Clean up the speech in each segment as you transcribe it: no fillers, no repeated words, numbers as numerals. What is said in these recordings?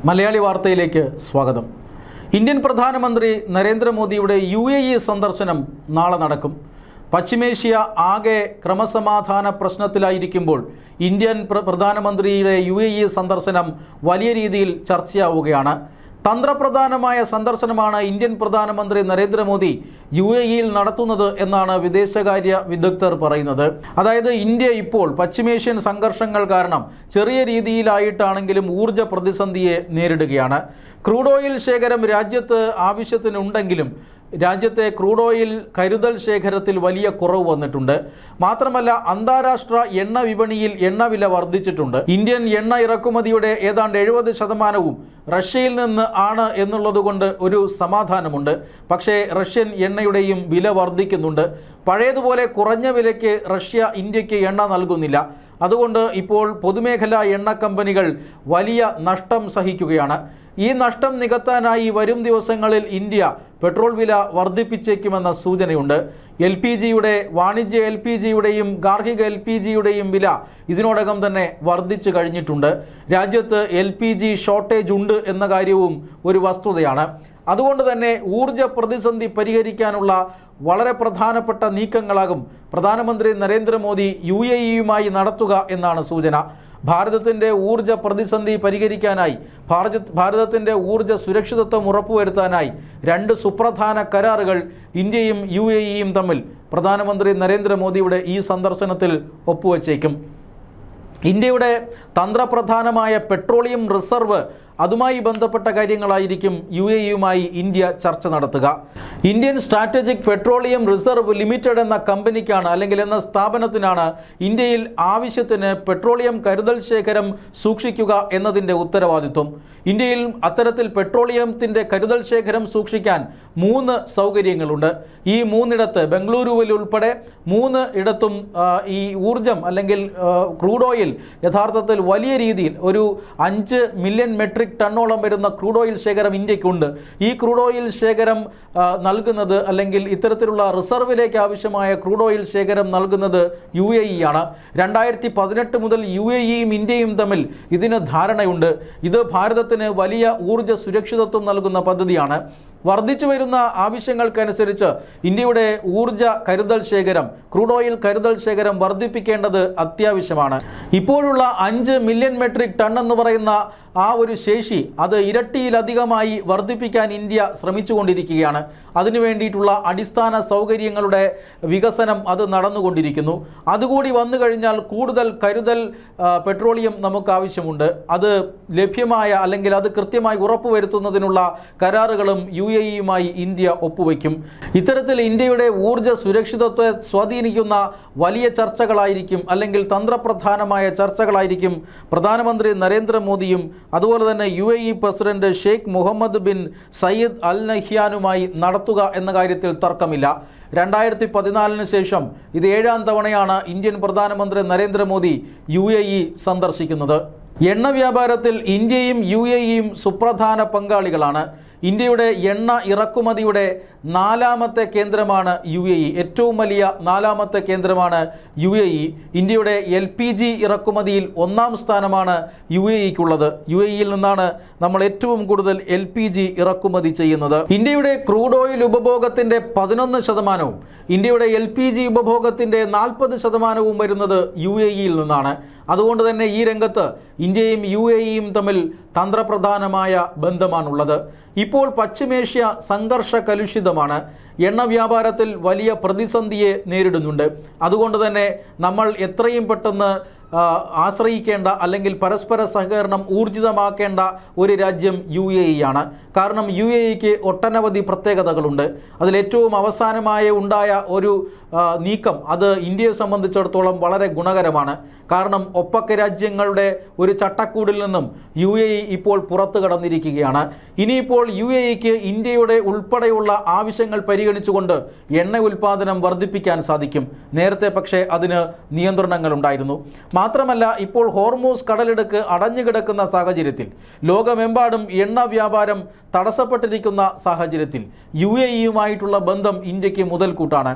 മലയാളി വാർത്തയിലേക്ക് സ്വാഗതം. ഇന്ത്യൻ പ്രധാനമന്ത്രി നരേന്ദ്രമോദിയുടെ UAE സന്ദർശനം നാളെ നടക്കും. പശ്ചിമേഷ്യ ആകെ ക്രമസമാധാന പ്രശ്നത്തിലായിരിക്കുമ്പോൾ ഇന്ത്യൻ പ്രധാനമന്ത്രിയുടെ UAE സന്ദർശനം വലിയ രീതിയിൽ ചർച്ചയാവുകയാണ്. തന്ത്രപ്രധാനമായ സന്ദർശനമാണ് ഇന്ത്യൻ പ്രധാനമന്ത്രി നരേന്ദ്രമോദി UAEയിൽ നടത്തുന്നത് എന്നാണ് വിദേശകാര്യ വിദഗ്ധർ പറയുന്നത്. അതായത് ഇന്ത്യ ഇപ്പോൾ പശ്ചിമേഷ്യൻ സംഘർഷങ്ങൾ കാരണം ചെറിയ രീതിയിലായിട്ടാണെങ്കിലും ഊർജ്ജ പ്രതിസന്ധിയെ നേരിടുകയാണ്. ക്രൂഡ് ഓയിൽ ശേഖരം രാജ്യത്ത് ആവശ്യത്തിനുണ്ടെങ്കിലും രാജ്യത്തെ ക്രൂഡ് ഓയിൽ കരുതൽ ശേഖരത്തിൽ വലിയ കുറവ് വന്നിട്ടുണ്ട്. മാത്രമല്ല, അന്താരാഷ്ട്ര എണ്ണ വിപണിയിൽ എണ്ണവില വർദ്ധിച്ചിട്ടുണ്ട്. ഇന്ത്യൻ എണ്ണ ഇറക്കുമതിയുടെ ഏതാണ്ട് 70% റഷ്യയിൽ നിന്ന് ആണ് എന്നുള്ളതുകൊണ്ട് ഒരു സമാധാനമുണ്ട്. പക്ഷേ റഷ്യൻ എണ്ണയുടെയും വില വർദ്ധിക്കുന്നുണ്ട്. പഴയതുപോലെ കുറഞ്ഞ വിലയ്ക്ക് റഷ്യ ഇന്ത്യക്ക് എണ്ണ നൽകുന്നില്ല. അതുകൊണ്ട് ഇപ്പോൾ പൊതുമേഖലാ എണ്ണ കമ്പനികൾ വലിയ നഷ്ടം സഹിക്കുകയാണ്. ഈ നഷ്ടം നികത്താനായി വരും ദിവസങ്ങളിൽ ഇന്ത്യ പെട്രോൾ വില വർദ്ധിപ്പിച്ചേക്കുമെന്ന സൂചനയുണ്ട്. LPGയുടെ വാണിജ്യ LPGയുടെയും ഗാർഹിക LPGയുടെയും വില ഇതിനോടകം തന്നെ വർദ്ധിച്ചു കഴിഞ്ഞിട്ടുണ്ട്. രാജ്യത്ത് LPG ഷോർട്ടേജ് ഉണ്ട് എന്ന കാര്യവും ഒരു വസ്തുതയാണ്. അതുകൊണ്ട് തന്നെ ഊർജ്ജ പ്രതിസന്ധി പരിഹരിക്കാനുള്ള വളരെ പ്രധാനപ്പെട്ട നീക്കങ്ങളാകും പ്രധാനമന്ത്രി നരേന്ദ്രമോദി UAEയുമായി നടത്തുക എന്നാണ് സൂചന. ഭാരതത്തിൻ്റെ ഊർജ്ജ പ്രതിസന്ധി പരിഹരിക്കാനായി ഭാരതത്തിൻ്റെ ഊർജ്ജ സുരക്ഷിതത്വം ഉറപ്പുവരുത്താനായി 2 സുപ്രധാന കരാറുകൾ ഇന്ത്യയും UAEയും തമ്മിൽ പ്രധാനമന്ത്രി നരേന്ദ്രമോദിയുടെ ഈ സന്ദർശനത്തിൽ ഒപ്പുവച്ചേക്കും. ഇന്ത്യയുടെ തന്ത്രപ്രധാനമായ പെട്രോളിയം റിസർവ്, അതുമായി ബന്ധപ്പെട്ട കാര്യങ്ങളായിരിക്കും UAEയുമായി ഇന്ത്യ ചർച്ച നടത്തുക. Indian strategic petroleum reserve limited എന്ന കമ്പനിക്കാണ് അല്ലെങ്കിൽ എന്ന സ്ഥാപനത്തിനാണ് ഇന്ത്യയിൽ ആവശ്യത്തിന് പെട്രോളിയം കരുതൽ ശേഖരം സൂക്ഷിക്കുക എന്നതിൻ്റെ ഉത്തരവാദിത്വം. ഇന്ത്യയിൽ അത്തരത്തിൽ പെട്രോളിയത്തിൻ്റെ കരുതൽ ശേഖരം സൂക്ഷിക്കാൻ 3 സൗകര്യങ്ങളുണ്ട്. ഈ 3 ബംഗളൂരുവിൽ ഉൾപ്പെടെ 3 ഇടത്തും ഈ ഊർജം അല്ലെങ്കിൽ ക്രൂഡ് ഓയിൽ യഥാർത്ഥത്തിൽ വലിയ രീതിയിൽ ഒരു 5 മില്യൺ മെട്രിക് ടണ്ണോളം വരുന്ന ക്രൂഡ് ഓയിൽ ശേഖരം ഇന്ത്യക്കുണ്ട്. ഈ ക്രൂഡ് ഓയിൽ ശേഖരം നൽകുന്നത് അല്ലെങ്കിൽ ഇത്തരത്തിലുള്ള റിസർവിലേക്ക് ആവശ്യമായ ക്രൂഡ് ഓയിൽ ശേഖരം നൽകുന്നത് UAE ആണ്. 2018 മുതൽ UAEയും ഇന്ത്യയും തമ്മിൽ ഇതിന് ധാരണയുണ്ട്. ഇത് ഭാരതത്തിന് വലിയ ഊർജ്ജ സുരക്ഷിതത്വം നൽകുന്ന പദ്ധതിയാണ്. വർദ്ധിച്ചു വരുന്ന ആവശ്യങ്ങൾക്കനുസരിച്ച് ഇന്ത്യയുടെ ഊർജ്ജ കരുതൽ ശേഖരം, ക്രൂഡ് ഓയിൽ കരുതൽ ശേഖരം വർദ്ധിപ്പിക്കേണ്ടത് അത്യാവശ്യമാണ്. ഇപ്പോഴുള്ള 5 മില്യൺ മെട്രിക് ടൺ എന്ന് പറയുന്ന ആ ഒരു ശേഷി അത് ഇരട്ടിയിലധികമായി വർദ്ധിപ്പിക്കാൻ ഇന്ത്യ ശ്രമിച്ചുകൊണ്ടിരിക്കുകയാണ്. അതിനു വേണ്ടിയിട്ടുള്ള അടിസ്ഥാന സൗകര്യങ്ങളുടെ വികസനം അത് നടന്നുകൊണ്ടിരിക്കുന്നു. അതുകൂടി വന്നു കഴിഞ്ഞാൽ കൂടുതൽ കരുതൽ പെട്രോളിയം നമുക്ക് ആവശ്യമുണ്ട്. അത് ലഭ്യമായ അല്ലെങ്കിൽ അത് കൃത്യമായി ഉറപ്പുവരുത്തുന്നതിനുള്ള കരാറുകളും UAEയുമായി ഇന്ത്യ ഒപ്പുവയ്ക്കും. ഇത്തരത്തിൽ ഇന്ത്യയുടെ ഊർജ്ജ സുരക്ഷിതത്വത്തെ സ്വാധീനിക്കുന്ന വലിയ ചർച്ചകളായിരിക്കും അല്ലെങ്കിൽ തന്ത്രപ്രധാനമായ ചർച്ചകളായിരിക്കും പ്രധാനമന്ത്രി നരേന്ദ്രമോദിയും അതുപോലെ തന്നെ UAE president Sheikh Mohammed bin Zayed al നഹ്യാനുമായി നടത്തുക എന്ന കാര്യത്തിൽ തർക്കമില്ല. 2014 ശേഷം ഇത് 7ാം തവണയാണ് ഇന്ത്യൻ പ്രധാനമന്ത്രി നരേന്ദ്രമോദി UAE സന്ദർശിക്കുന്നത്. എണ്ണ വ്യാപാരത്തിൽ ഇന്ത്യയും UAEയും സുപ്രധാന പങ്കാളികളാണ്. ഇന്ത്യയുടെ എണ്ണ ഇറക്കുമതിയുടെ 4ാമത്തെ കേന്ദ്രമാണ് UAE. ഏറ്റവും വലിയ 4ാമത്തെ കേന്ദ്രമാണ് UAE. ഇന്ത്യയുടെ LPG ഇറക്കുമതിയിൽ 1ാം സ്ഥാനമാണ് UAEക്കുള്ളത്. UAEയിൽ നിന്നാണ് നമ്മൾ ഏറ്റവും കൂടുതൽ LPG ഇറക്കുമതി ചെയ്യുന്നത്. ഇന്ത്യയുടെ ക്രൂഡ് ഓയിൽ ഉപഭോഗത്തിൻ്റെ 11%, ഇന്ത്യയുടെ LPG ഉപഭോഗത്തിൻ്റെ 40% വരുന്നത് UAEയിൽ നിന്നാണ്. അതുകൊണ്ട് തന്നെ ഈ രംഗത്ത് ഇന്ത്യയും UAEയും തമ്മിൽ തന്ത്രപ്രധാനമായ ബന്ധമാണുള്ളത്. ഇപ്പോൾ പശ്ചിമേഷ്യ സംഘർഷ കലുഷിതമാണ്. എണ്ണ വ്യാപാരത്തിൽ വലിയ പ്രതിസന്ധിയെ നേരിടുന്നുണ്ട്. അതുകൊണ്ട് തന്നെ നമ്മൾ എത്രയും പെട്ടെന്ന് ആശ്രയിക്കേണ്ട അല്ലെങ്കിൽ പരസ്പര സഹകരണം ഊർജിതമാക്കേണ്ട ഒരു രാജ്യം UAE ആണ്. കാരണം UAEക്ക് ഒട്ടനവധി പ്രത്യേകതകളുണ്ട്. അതിലേറ്റവും അവസാനമായി ഉണ്ടായ ഒരു നീക്കം അത് ഇന്ത്യയെ സംബന്ധിച്ചിടത്തോളം വളരെ ഗുണകരമാണ്. കാരണം ഒപ്പക്ക രാജ്യങ്ങളുടെ ഒരു ചട്ടക്കൂടിൽ നിന്നും UAE ഇപ്പോൾ പുറത്തു കടന്നിരിക്കുകയാണ്. ഇനിയിപ്പോൾ UAEക്ക് ഇന്ത്യയുടെ ഉൾപ്പെടെയുള്ള ആവശ്യങ്ങൾ പരിഗണിച്ചുകൊണ്ട് എണ്ണ ഉൽപ്പാദനം വർദ്ധിപ്പിക്കാൻ സാധിക്കും. നേരത്തെ പക്ഷേ അതിന് നിയന്ത്രണങ്ങളുണ്ടായിരുന്നു. മാത്രമല്ല, ഇപ്പോൾ ഹോർമൂസ് കടലിടുക്ക് അടഞ്ഞുകിടക്കുന്ന സാഹചര്യത്തിൽ ലോകമെമ്പാടും എണ്ണ വ്യാപാരം തടസ്സപ്പെട്ടിരിക്കുന്ന സാഹചര്യത്തിൽ UAEയുമായിട്ടുള്ള ബന്ധം ഇന്ത്യക്ക് മുതൽക്കൂട്ടാണ്.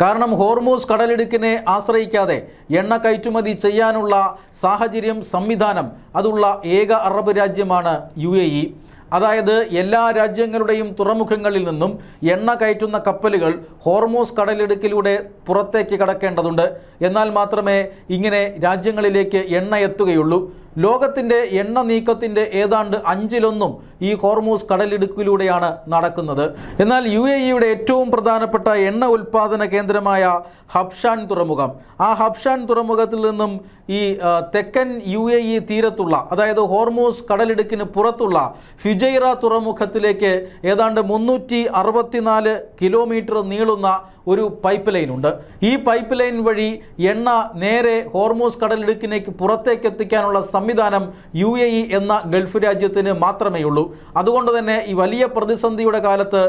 കാരണം ഹോർമൂസ് കടലിടുക്കിനെ ആശ്രയിക്കാതെ എണ്ണ കയറ്റുമതി ചെയ്യാനുള്ള സാഹചര്യം സംവിധാനം അതുള്ള ഏക അറബ് രാജ്യമാണ് UAE. അതായത് എല്ലാ രാജ്യങ്ങളുടെയും തുറമുഖങ്ങളിൽ നിന്നും എണ്ണ കയറ്റുന്ന കപ്പലുകൾ ഹോർമൂസ് കടലിടുക്കിലൂടെ പുറത്തേക്ക് കടക്കേണ്ടതുണ്ട്. എന്നാൽ മാത്രമേ ഇങ്ങനെ രാജ്യങ്ങളിലേക്ക് എണ്ണ എത്തുകയുള്ളൂ. ലോകത്തിൻ്റെ എണ്ണ നീക്കത്തിൻ്റെ ഏതാണ്ട് 1/5 ഈ ഹോർമൂസ് കടലിടുക്കിലൂടെയാണ് നടക്കുന്നത്. എന്നാൽ UAEയുടെ ഏറ്റവും പ്രധാനപ്പെട്ട എണ്ണ ഉൽപ്പാദന കേന്ദ്രമായ ഹബ്ഷാൻ തുറമുഖം, ആ ഹബ്ഷാൻ തുറമുഖത്തിൽ നിന്നും ഈ തെക്കൻ UAE തീരത്തുള്ള, അതായത് ഹോർമൂസ് കടലിടുക്കിന് പുറത്തുള്ള ഫുജൈറ തുറമുഖത്തിലേക്ക് ഏതാണ്ട് 364 കിലോമീറ്റർ നീളുന്ന ഒരു പൈപ്പ് ലൈൻ ഉണ്ട്. ഈ പൈപ്പ് ലൈൻ വഴി എണ്ണ നേരെ ഹോർമൂസ് കടലിടുക്കിലേക്ക് പുറത്തേക്ക് എത്തിക്കാനുള്ള സംവിധാനം UAE എന്ന ഗൾഫ് രാജ്യത്തിന് മാത്രമേ ഉള്ളൂ. അതുകൊണ്ട് തന്നെ ഈ വലിയ പ്രതിസന്ധിയുടെ കാലത്ത്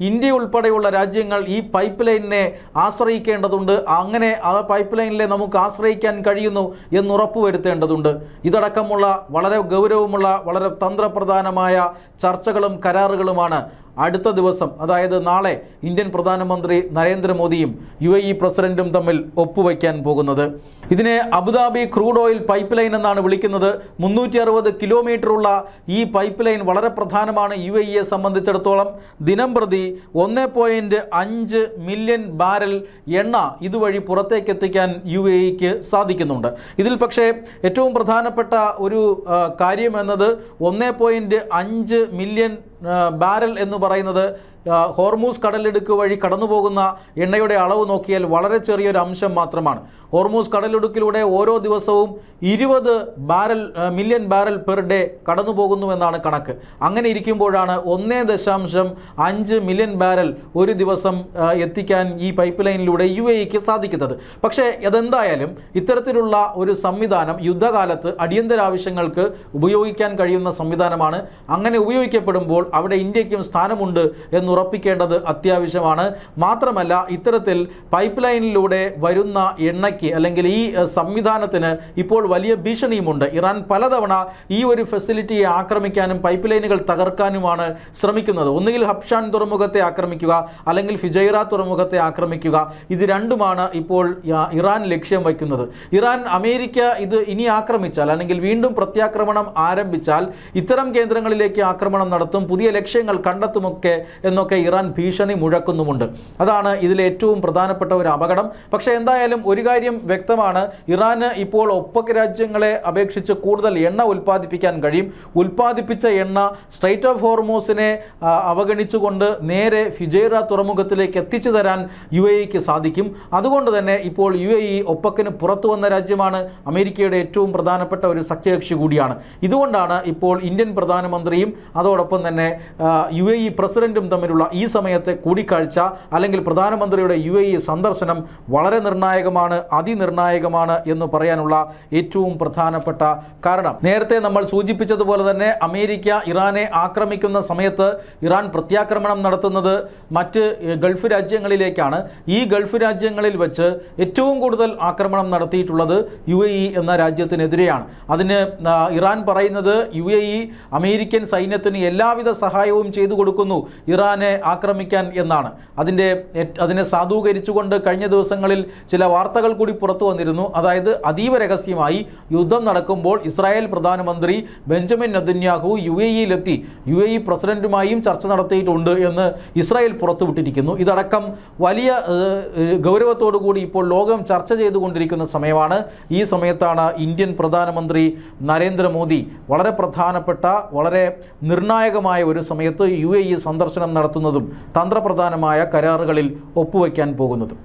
ഇന്ത്യ ഉൾപ്പെടെയുള്ള രാജ്യങ്ങൾ ഈ പൈപ്പ് ലൈനിനെ ആശ്രയിക്കേണ്ടതുണ്ട്. അങ്ങനെ ആ പൈപ്പ് ലൈനിലെ നമുക്ക് ആശ്രയിക്കാൻ കഴിയുന്നു എന്ന് ഉറപ്പുവരുത്തേണ്ടതുണ്ട്. ഇതടക്കമുള്ള വളരെ ഗൗരവമുള്ള, വളരെ തന്ത്രപ്രധാനമായ ചർച്ചകളും കരാറുകളുമാണ് അടുത്ത ദിവസം, അതായത് നാളെ ഇന്ത്യൻ പ്രധാനമന്ത്രി നരേന്ദ്രമോദിയും UAE പ്രസിഡന്റും തമ്മിൽ ഒപ്പുവയ്ക്കാൻ പോകുന്നത്. ഇതിനെ Abu Dhabi crude oil pipe line എന്നാണ് വിളിക്കുന്നത്. 360 കിലോമീറ്ററുള്ള ഈ പൈപ്പ് ലൈൻ വളരെ പ്രധാനമാണ് UAEയെ സംബന്ധിച്ചിടത്തോളം. ദിനം പ്രതി 1.5 മില്യൺ ബാരൽ എണ്ണ ഇതുവഴി പുറത്തേക്ക് എത്തിക്കാൻ UAEക്ക് സാധിക്കുന്നുണ്ട്. ഇതിൽ പക്ഷേ ഏറ്റവും പ്രധാനപ്പെട്ട ഒരു കാര്യം എന്നത് 1.5 മില്യൺ ബാരൽ എന്ന് പറയുന്നത് ഹോർമൂസ് കടലിടുക്ക് വഴി കടന്നുപോകുന്ന എണ്ണയുടെ അളവ് നോക്കിയാൽ വളരെ ചെറിയൊരു അംശം മാത്രമാണ്. ഹോർമൂസ് കടലിടുക്കിലൂടെ ഓരോ ദിവസവും 20 മില്യൺ ബാരൽ പെർ ഡേ കടന്നു പോകുന്നുവെന്നാണ് കണക്ക്. അങ്ങനെ ഇരിക്കുമ്പോഴാണ് 1.5 മില്യൺ ബാരൽ ഒരു ദിവസം എത്തിക്കാൻ ഈ പൈപ്പ് ലൈനിലൂടെ UAEക്ക് സാധിക്കുന്നത്. പക്ഷേ അതെന്തായാലും ഇത്തരത്തിലുള്ള ഒരു സംവിധാനം യുദ്ധകാലത്ത് അടിയന്തര ആവശ്യങ്ങൾക്ക് ഉപയോഗിക്കാൻ കഴിയുന്ന സംവിധാനമാണ്. അങ്ങനെ ഉപയോഗിക്കപ്പെടുമ്പോൾ അവിടെ ഇന്ത്യക്കും സ്ഥാനമുണ്ട് എന്നുറപ്പിക്കേണ്ടത് അത്യാവശ്യമാണ്. മാത്രമല്ല, ഇത്തരത്തിൽ പൈപ്പ് ലൈനിലൂടെ വരുന്ന എണ്ണയ്ക്ക് അല്ലെങ്കിൽ ഈ സംവിധാനത്തിന് ഇപ്പോൾ വലിയ ഭീഷണിയുമുണ്ട്. ഇറാൻ പലതവണ ഈ ഒരു ഫെസിലിറ്റിയെ ആക്രമിക്കാനും പൈപ്പ് ലൈനുകൾ തകർക്കാനുമാണ് ശ്രമിക്കുന്നത്. ഒന്നുകിൽ ഹബ്ഷാൻ തുറമുഖത്തെ ആക്രമിക്കുക, അല്ലെങ്കിൽ ഫുജൈറ തുറമുഖത്തെ ആക്രമിക്കുക. ഇത് രണ്ടുമാണ് ഇപ്പോൾ ഇറാൻ ലക്ഷ്യം വയ്ക്കുന്നത്. ഇറാൻ അമേരിക്ക ഇത് ഇനി ആക്രമിച്ചാൽ, അല്ലെങ്കിൽ വീണ്ടും പ്രത്യാക്രമണം ആരംഭിച്ചാൽ ഇത്തരം കേന്ദ്രങ്ങളിലേക്ക് ആക്രമണം നടത്തും, പുതിയ ലക്ഷ്യങ്ങൾ കണ്ടെത്തുമൊക്കെ എന്നൊക്കെ ഇറാൻ ഭീഷണി മുഴക്കുന്നുമുണ്ട്. അതാണ് ഇതിലെ ഏറ്റവും പ്രധാനപ്പെട്ട ഒരു അപകടം. പക്ഷേ എന്തായാലും ഒരു കാര്യം വ്യക്തമാണ്, ഇറാന് ഇപ്പോൾ ഒപ്പക് രാജ്യങ്ങളെ അപേക്ഷിച്ച് കൂടുതൽ എണ്ണ ഉൽപ്പാദിപ്പിക്കാൻ കഴിയും. ഉൽപ്പാദിപ്പിച്ച എണ്ണ സ്ട്രൈറ്റ് ഓഫ് ഹോർമൂസിനെ അവഗണിച്ചുകൊണ്ട് നേരെ ഫുജൈറ തുറമുഖത്തിലേക്ക് എത്തിച്ചു തരാൻ UAEക്ക് സാധിക്കും. അതുകൊണ്ട് തന്നെ ഇപ്പോൾ UAE ഒപ്പക്കിന് പുറത്തു വന്ന രാജ്യമാണ്, അമേരിക്കയുടെ ഏറ്റവും പ്രധാനപ്പെട്ട ഒരു സഖ്യകക്ഷി കൂടിയാണ്. ഇതുകൊണ്ടാണ് ഇപ്പോൾ ഇന്ത്യൻ പ്രധാനമന്ത്രിയും അതോടൊപ്പം തന്നെ UAE പ്രസിഡന്റും തമ്മിലുള്ള ഈ സമയത്തെ കൂടിക്കാഴ്ച, അല്ലെങ്കിൽ പ്രധാനമന്ത്രിയുടെ UAE സന്ദർശനം വളരെ നിർണായകമാണ്, അതിനിർണായകമാണ് എന്ന് പറയാനുള്ള ഏറ്റവും പ്രധാനപ്പെട്ട കാരണം. നേരത്തെ നമ്മൾ സൂചിപ്പിച്ചതുപോലെ തന്നെ അമേരിക്ക ഇറാനെ ആക്രമിക്കുന്ന സമയത്ത് ഇറാൻ പ്രത്യാക്രമണം നടത്തുന്നത് മറ്റ് ഗൾഫ് രാജ്യങ്ങളിലേക്കാണ്. ഈ ഗൾഫ് രാജ്യങ്ങളിൽ വെച്ച് ഏറ്റവും കൂടുതൽ ആക്രമണം നടത്തിയിട്ടുള്ളത് UAE എന്ന രാജ്യത്തിനെതിരെയാണ്. അതിന് ഇറാൻ പറയുന്നത് UAE അമേരിക്കൻ സൈന്യത്തിന് എല്ലാവിധ സഹായവും ചെയ്തു കൊടുക്കുന്നു ഇറാനെ ആക്രമിക്കാൻ എന്നാണ്. അതിനെ സാധൂകരിച്ചുകൊണ്ട് കഴിഞ്ഞ ദിവസങ്ങളിൽ ചില വാർത്തകൾ കൂടി പുറത്തു വന്നിരുന്നു. അതായത് അതീവ രഹസ്യമായി യുദ്ധം നടക്കുമ്പോൾ ഇസ്രായേൽ പ്രധാനമന്ത്രി ബെഞ്ചമിൻ നെതന്യാഹു UAEയിലെത്തി UAE പ്രസിഡന്റുമായും ചർച്ച നടത്തിയിട്ടുണ്ട് എന്ന് ഇസ്രായേൽ പുറത്തുവിട്ടിരിക്കുന്നു. ഇതടക്കം വലിയ ഗൗരവത്തോടുകൂടി ഇപ്പോൾ ലോകം ചർച്ച ചെയ്തുകൊണ്ടിരിക്കുന്ന സമയമാണ്. ഈ സമയത്താണ് ഇന്ത്യൻ പ്രധാനമന്ത്രി നരേന്ദ്രമോദി വളരെ പ്രധാനപ്പെട്ട, വളരെ നിർണായകമായ ഒരു സമയത്ത് UAE സന്ദർശനം നടത്തുന്നതും തന്ത്രപ്രധാനമായ കരാറുകളിൽ ഒപ്പുവയ്ക്കാൻ പോകുന്നതും.